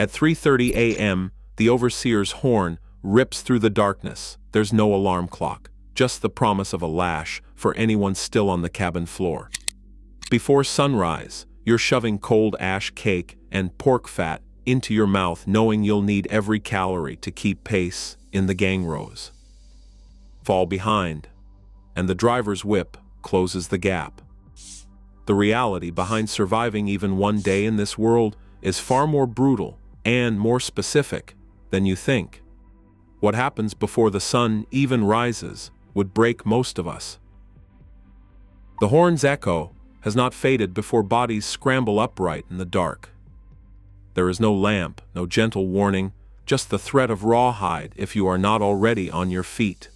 At 3:30 a.m., the overseer's horn rips through the darkness. There's no alarm clock, just the promise of a lash for anyone still on the cabin floor. Before sunrise, you're shoving cold ash cake and pork fat into your mouth, knowing you'll need every calorie to keep pace in the gang rows. Fall behind, and the driver's whip closes the gap. The reality behind surviving even one day in this world is far more brutal and more specific than you think. What happens before the sun even rises would break most of us. The horn's echo has not faded before bodies scramble upright in the dark. There is no lamp, no gentle warning, just the threat of rawhide if you are not already on your feet.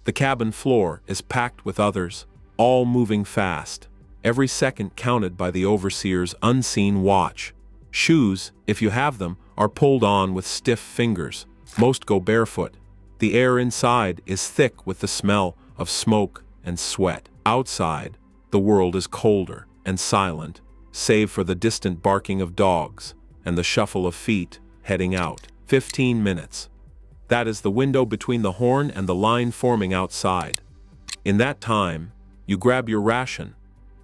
The cabin floor is packed with others, all moving fast, every second counted by the overseer's unseen watch. Shoes, if you have them, are pulled on with stiff fingers. Most go barefoot. The air inside is thick with the smell of smoke and sweat. Outside, the world is colder and silent, save for the distant barking of dogs and the shuffle of feet heading out. 15 minutes. That is the window between the horn and the line forming outside. In that time, you grab your ration,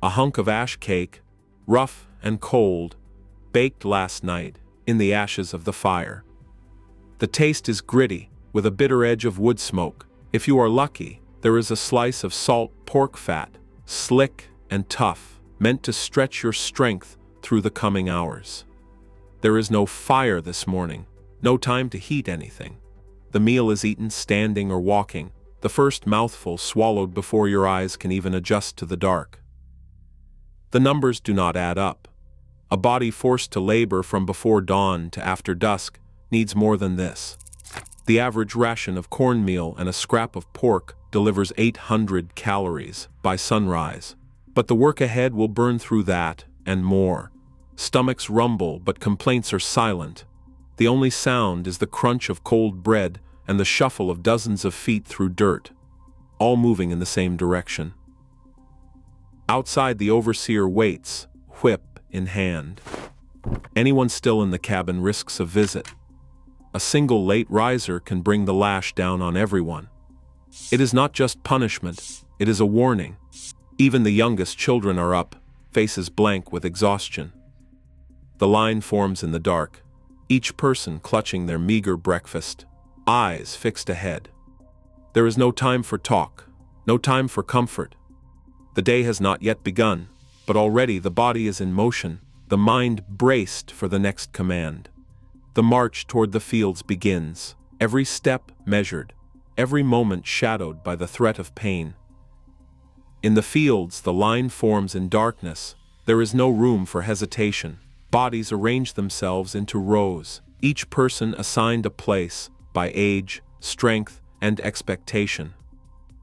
a hunk of ash cake, rough and cold, baked last night in the ashes of the fire. The taste is gritty, with a bitter edge of wood smoke. If you are lucky, there is a slice of salt pork fat, slick and tough, meant to stretch your strength through the coming hours. There is no fire this morning, no time to heat anything. The meal is eaten standing or walking, the first mouthful swallowed before your eyes can even adjust to the dark. The numbers do not add up. A body forced to labor from before dawn to after dusk needs more than this. The average ration of cornmeal and a scrap of pork delivers 800 calories by sunrise. But the work ahead will burn through that and more. Stomachs rumble, but complaints are silent. The only sound is the crunch of cold bread and the shuffle of dozens of feet through dirt, all moving in the same direction. Outside, the overseer waits, whip in hand. Anyone still in the cabin risks a visit. A single late riser can bring the lash down on everyone. It is not just punishment, it is a warning. Even the youngest children are up, faces blank with exhaustion. The line forms in the dark, each person clutching their meager breakfast, eyes fixed ahead. There is no time for talk, no time for comfort. The day has not yet begun, but already the body is in motion, the mind braced for the next command. The march toward the fields begins, every step measured, every moment shadowed by the threat of pain. In the fields, the line forms in darkness. There is no room for hesitation. Bodies arrange themselves into rows, each person assigned a place by age, strength, and expectation.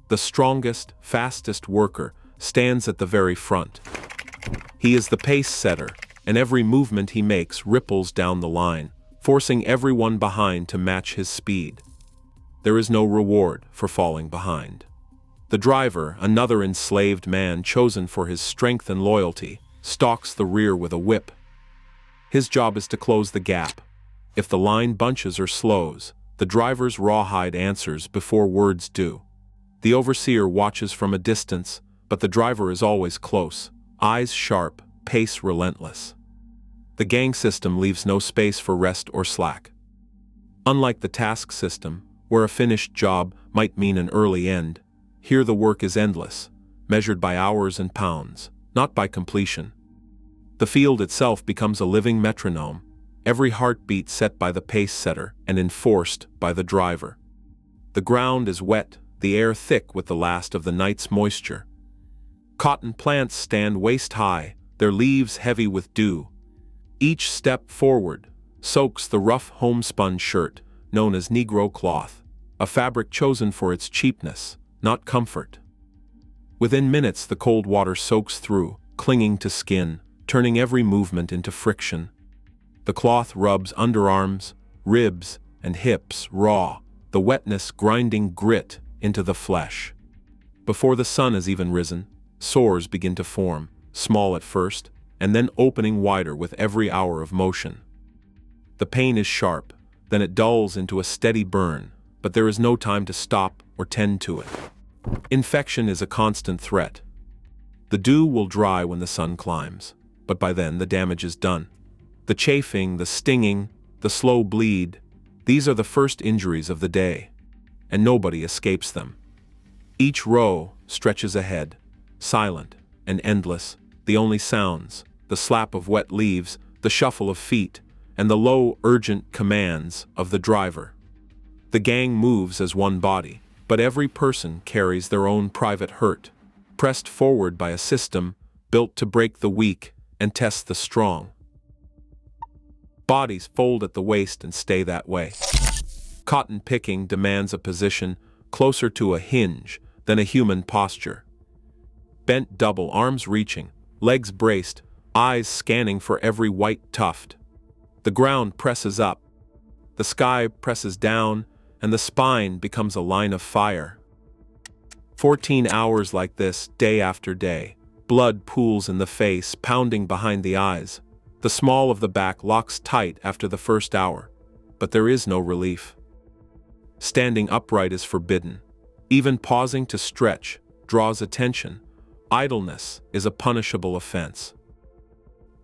The strongest, fastest worker stands at the very front. He is the pace setter, and every movement he makes ripples down the line, forcing everyone behind to match his speed. There is no reward for falling behind. The driver, another enslaved man chosen for his strength and loyalty, stalks the rear with a whip. His job is to close the gap. If the line bunches or slows, the driver's rawhide answers before words do. The overseer watches from a distance, but the driver is always close, eyes sharp, pace relentless. The gang system leaves no space for rest or slack. Unlike the task system, where a finished job might mean an early end, here the work is endless, measured by hours and pounds, not by completion. The field itself becomes a living metronome, every heartbeat set by the pace setter and enforced by the driver. The ground is wet, the air thick with the last of the night's moisture. Cotton plants stand waist-high, their leaves heavy with dew. Each step forward soaks the rough homespun shirt, known as Negro cloth, a fabric chosen for its cheapness, not comfort. Within minutes, the cold water soaks through, clinging to skin, turning every movement into friction. The cloth rubs underarms, ribs, and hips raw, the wetness grinding grit into the flesh. Before the sun has even risen, sores begin to form, small at first, and then opening wider with every hour of motion. The pain is sharp, then it dulls into a steady burn, but there is no time to stop or tend to it. Infection is a constant threat. The dew will dry when the sun climbs, but by then the damage is done. The chafing, the stinging, the slow bleed, these are the first injuries of the day, and nobody escapes them. Each row stretches ahead, silent and endless, the only sounds, the slap of wet leaves, the shuffle of feet, and the low, urgent commands of the driver. The gang moves as one body, but every person carries their own private hurt, pressed forward by a system built to break the weak and test the strong. Bodies fold at the waist and stay that way. Cotton picking demands a position closer to a hinge than a human posture. Bent double, arms reaching, legs braced, eyes scanning for every white tuft. The ground presses up, the sky presses down, and the spine becomes a line of fire. 14 hours like this, day after day. Blood pools in the face, pounding behind the eyes. The small of the back locks tight after the first hour, but there is no relief. Standing upright is forbidden. Even pausing to stretch draws attention. Idleness is a punishable offense.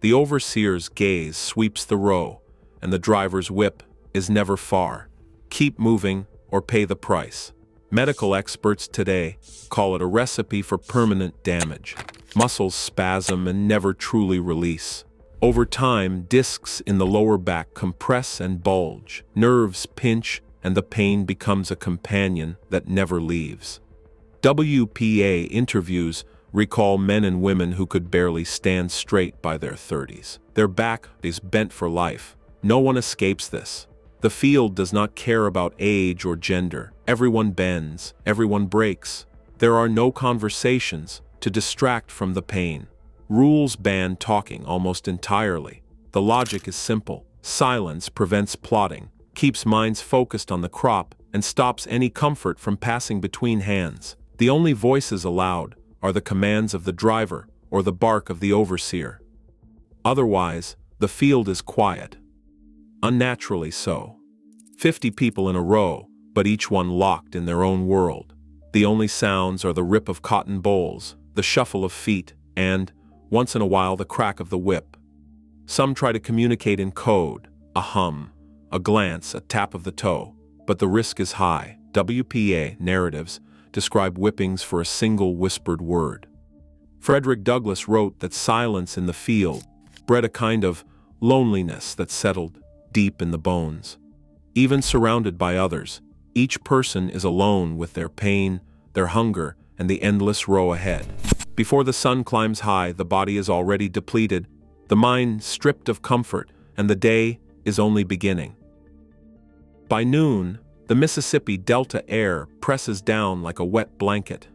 The overseer's gaze sweeps the row, and the driver's whip is never far. Keep moving or pay the price. Medical experts today call it a recipe for permanent damage. Muscles spasm and never truly release. Over time, discs in the lower back compress and bulge, nerves pinch, and the pain becomes a companion that never leaves. WPA interviews recall men and women who could barely stand straight by their 30s. Their back is bent for life. No one escapes this. The field does not care about age or gender. Everyone bends, everyone breaks. There are no conversations to distract from the pain. Rules ban talking almost entirely. The logic is simple. Silence prevents plotting, keeps minds focused on the crop, and stops any comfort from passing between hands. The only voices allowed are the commands of the driver or the bark of the overseer. Otherwise, the field is quiet. Unnaturally so. 50 people in a row, but each one locked in their own world. The only sounds are the rip of cotton bolls, the shuffle of feet, and, once in a while, the crack of the whip. Some try to communicate in code, a hum, a glance, a tap of the toe, but the risk is high. WPA narratives describe whippings for a single whispered word. Frederick Douglass wrote that silence in the field bred a kind of loneliness that settled deep in the bones. Even surrounded by others, each person is alone with their pain, their hunger, and the endless row ahead. Before the sun climbs high, the body is already depleted, the mind stripped of comfort, and the day is only beginning. By noon, the Mississippi Delta air presses down like a wet blanket.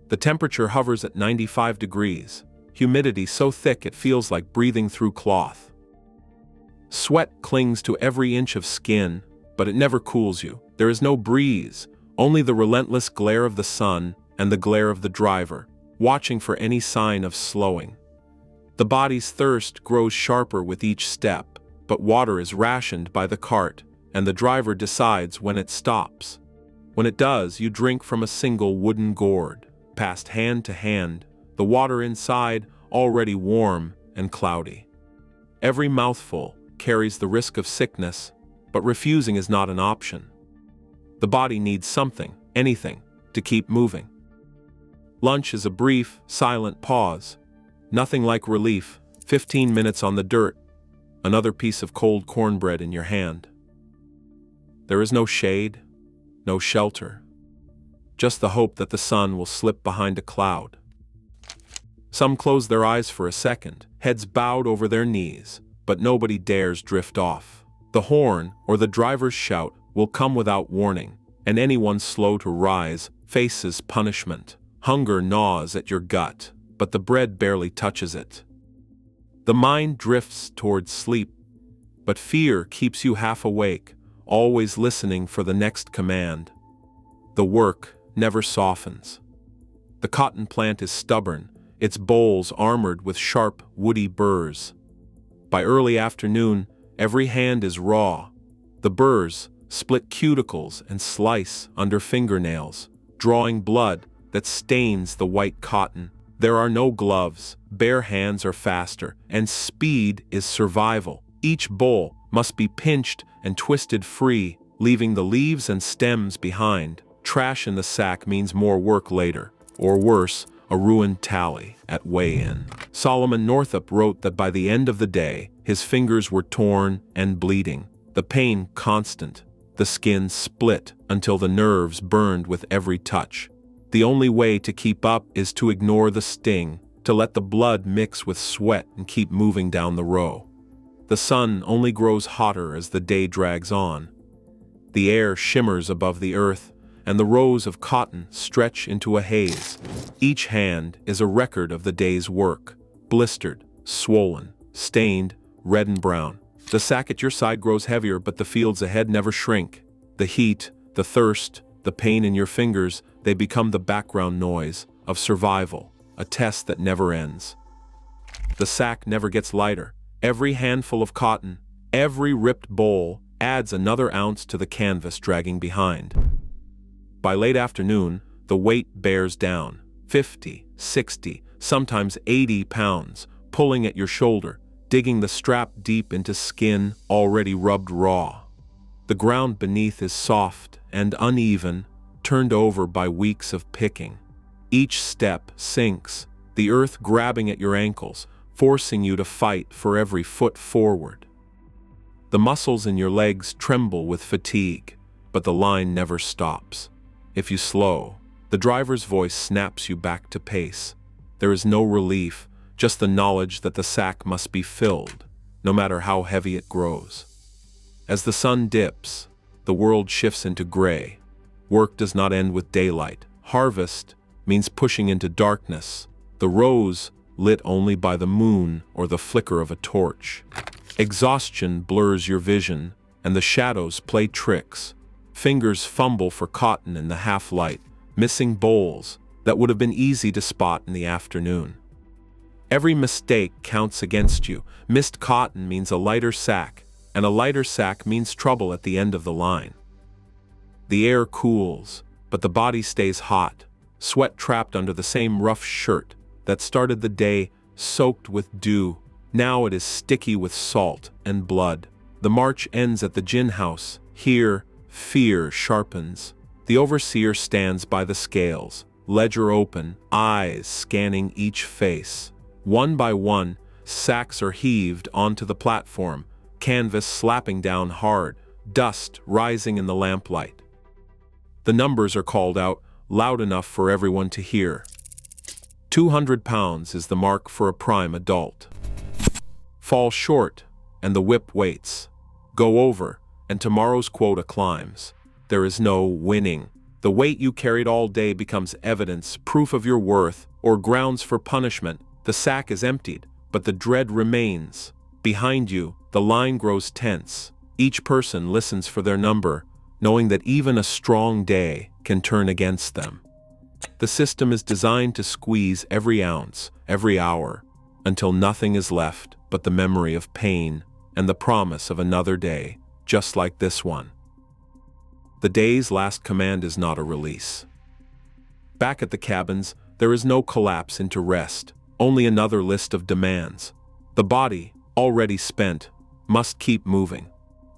The temperature hovers at 95 degrees, humidity so thick it feels like breathing through cloth. Sweat clings to every inch of skin, but it never cools you. There is no breeze, only the relentless glare of the sun and the glare of the driver, watching for any sign of slowing. The body's thirst grows sharper with each step, but water is rationed by the cart, and the driver decides when it stops. When it does, you drink from a single wooden gourd, passed hand to hand, the water inside already warm and cloudy. Every mouthful carries the risk of sickness, but refusing is not an option. The body needs something, anything, to keep moving. Lunch is a brief, silent pause. Nothing like relief. 15 minutes on the dirt. Another piece of cold cornbread in your hand. There is no shade, no shelter. Just the hope that the sun will slip behind a cloud. Some close their eyes for a second, heads bowed over their knees, but nobody dares drift off. The horn or the driver's shout will come without warning, and anyone slow to rise faces punishment. Hunger gnaws at your gut, but the bread barely touches it. The mind drifts towards sleep, but fear keeps you half awake, always listening for the next command. The work never softens. The cotton plant is stubborn, its boles armored with sharp, woody burrs. By early afternoon, Every hand is raw. The burrs split cuticles and slice under fingernails, drawing blood that stains the white cotton. There are no gloves, bare hands are faster, and speed is survival. Each boll must be pinched and twisted free, leaving the leaves and stems behind. Trash in the sack means more work later, or worse, a ruined tally at weigh-in. Solomon Northup wrote that by the end of the day, his fingers were torn and bleeding, the pain constant, the skin split until the nerves burned with every touch. The only way to keep up is to ignore the sting, to let the blood mix with sweat and keep moving down the row. The sun only grows hotter as the day drags on. The air shimmers above the earth, and the rows of cotton stretch into a haze. Each hand is a record of the day's work, blistered, swollen, stained, red and brown. The sack at your side grows heavier, but the fields ahead never shrink. The heat, the thirst, the pain in your fingers, they become the background noise of survival, a test that never ends. The sack never gets lighter. Every handful of cotton, every ripped boll, adds another ounce to the canvas dragging behind. By late afternoon, the weight bears down, 50, 60, sometimes 80 pounds, pulling at your shoulder, digging the strap deep into skin already rubbed raw. The ground beneath is soft and uneven, turned over by weeks of picking. Each step sinks, the earth grabbing at your ankles, forcing you to fight for every foot forward. The muscles in your legs tremble with fatigue, but the line never stops. If you slow, the driver's voice snaps you back to pace. There is no relief, just the knowledge that the sack must be filled, no matter how heavy it grows. As the sun dips, the world shifts into gray. Work does not end with daylight. Harvest means pushing into darkness, the rows lit only by the moon or the flicker of a torch. Exhaustion blurs your vision, and the shadows play tricks. Fingers fumble for cotton in the half-light, missing bowls that would have been easy to spot in the afternoon. Every mistake counts against you. Missed cotton means a lighter sack, and a lighter sack means trouble at the end of the line. The air cools, but the body stays hot, sweat trapped under the same rough shirt that started the day soaked with dew. Now it is sticky with salt and blood. The march ends at the gin house. Here, fear sharpens. The overseer stands by the scales, ledger open, eyes scanning each face. One by one, sacks are heaved onto the platform, canvas slapping down hard, dust rising in the lamplight. The numbers are called out, loud enough for everyone to hear. 200 pounds is the mark for a prime adult. Fall short, and the whip waits. Go over, and tomorrow's quota climbs. There is no winning. The weight you carried all day becomes evidence, proof of your worth, or grounds for punishment. The sack is emptied, but the dread remains. Behind you, the line grows tense. Each person listens for their number, knowing that even a strong day can turn against them. The system is designed to squeeze every ounce, every hour, until nothing is left but the memory of pain and the promise of another day, just like this one. The day's last command is not a release. Back at the cabins, there is no collapse into rest, only another list of demands. The body, already spent, must keep moving.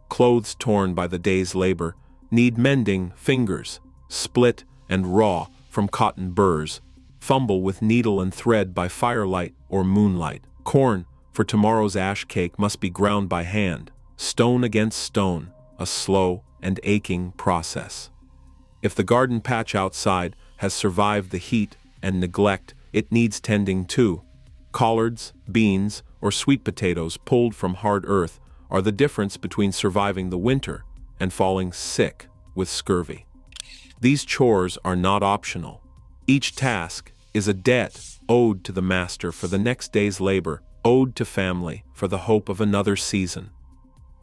Clothes torn by the day's labor need mending. Fingers, split and raw from cotton burrs, fumble with needle and thread by firelight or moonlight. Corn for tomorrow's ash cake must be ground by hand, stone against stone, a slow and aching process. If the garden patch outside has survived the heat and neglect, it needs tending too. Collards, beans, or sweet potatoes pulled from hard earth are the difference between surviving the winter and falling sick with scurvy. These chores are not optional. Each task is a debt owed to the master for the next day's labor, owed to family for the hope of another season.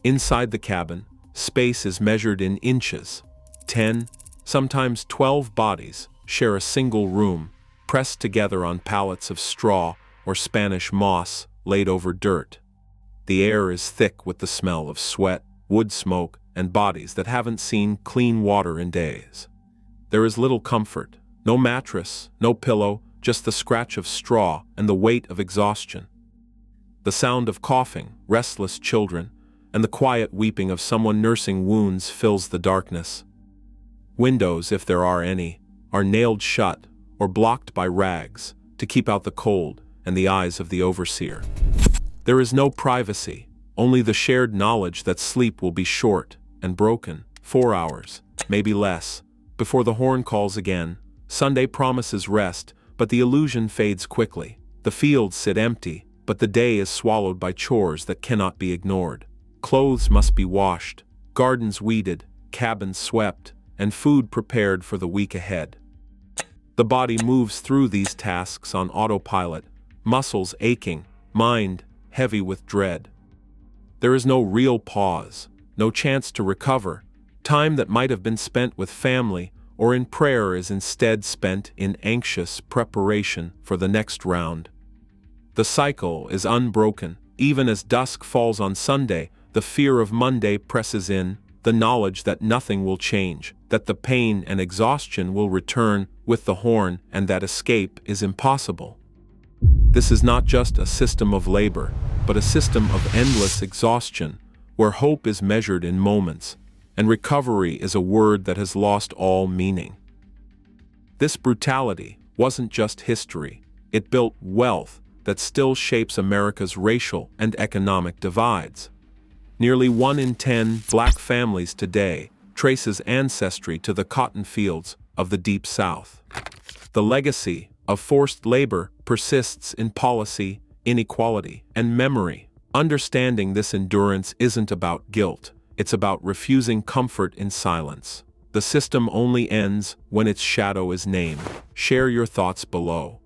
Inside the cabin, space is measured in inches. 10, sometimes 12 bodies share a single room, pressed together on pallets of straw or Spanish moss laid over dirt. The air is thick with the smell of sweat, wood smoke, and bodies that haven't seen clean water in days. There is little comfort, no mattress, no pillow, just the scratch of straw and the weight of exhaustion. The sound of coughing, restless children, and the quiet weeping of someone nursing wounds fills the darkness. Windows, if there are any, are nailed shut or blocked by rags to keep out the cold and the eyes of the overseer. There is no privacy, only the shared knowledge that sleep will be short and broken, 4 hours, maybe less, before the horn calls again. Sunday promises rest, but the illusion fades quickly. The fields sit empty, but the day is swallowed by chores that cannot be ignored. Clothes must be washed, gardens weeded, cabins swept, and food prepared for the week ahead. The body moves through these tasks on autopilot, muscles aching, mind heavy with dread. There is no real pause, no chance to recover. Time that might have been spent with family or in prayer is instead spent in anxious preparation for the next round. The cycle is unbroken. Even as dusk falls on Sunday, the fear of Monday presses in, the knowledge that nothing will change, that the pain and exhaustion will return with the horn, and that escape is impossible. This is not just a system of labor, but a system of endless exhaustion, where hope is measured in moments, and recovery is a word that has lost all meaning. This brutality wasn't just history, it built wealth that still shapes America's racial and economic divides. Nearly 1 in 10 black families today traces ancestry to the cotton fields of the Deep South. The legacy of forced labor persists in policy, inequality, and memory. Understanding this endurance isn't about guilt, it's about refusing comfort in silence. The system only ends when its shadow is named. Share your thoughts below.